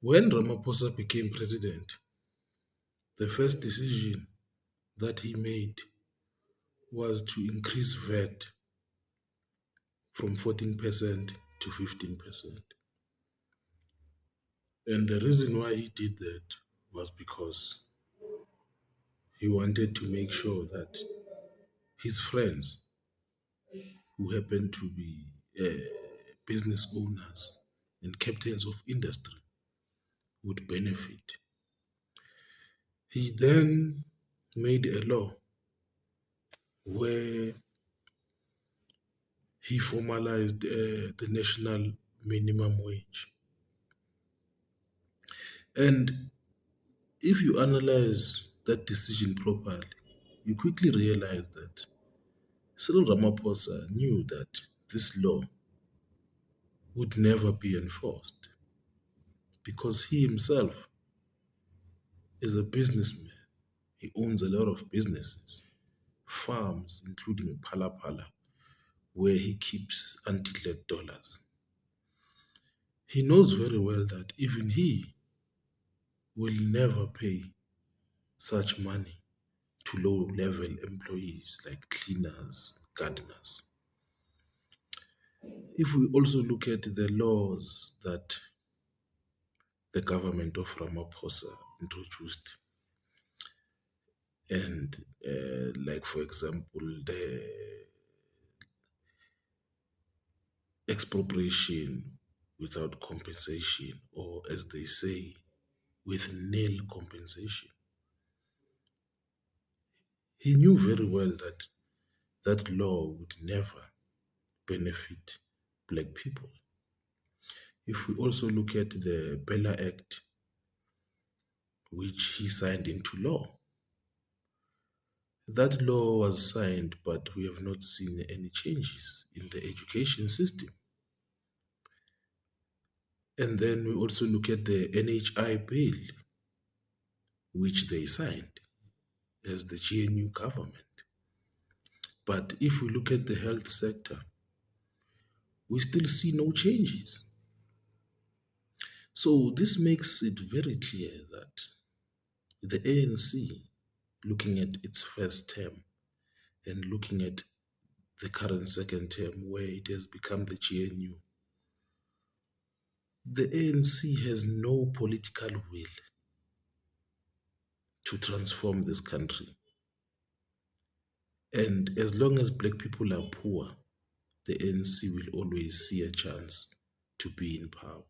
When Ramaphosa became president, the first decision that he made was to increase VAT from 14% to 15%. And the reason why he did that was because he wanted to make sure that his friends, who happened to be business owners and captains of industry, would benefit. He then made a law where he formalized the national minimum wage. And if you analyze that decision properly, you quickly realize that Cyril Ramaphosa knew that this law would never be enforced because he himself is a businessman. He owns a lot of businesses, farms, including Phala Phala, where he keeps undeclared dollars. He knows very well that even he will never pay such money to low-level employees like cleaners, gardeners. If we also look at the laws that the government of Ramaphosa introduced, and like for example, the expropriation without compensation, or as they say, with nil compensation. He knew very well that that law would never benefit black people. If we also look at the Bella Act, which he signed into law, that law was signed, but we have not seen any changes in the education system. And then we also look at the NHI bill, which they signed as the GNU government. But if we look at the health sector, we still see no changes. So this makes it very clear that the ANC, looking at its first term and looking at the current second term where it has become the GNU, the ANC has no political will to transform this country. And as long as black people are poor, the ANC will always see a chance to be in power.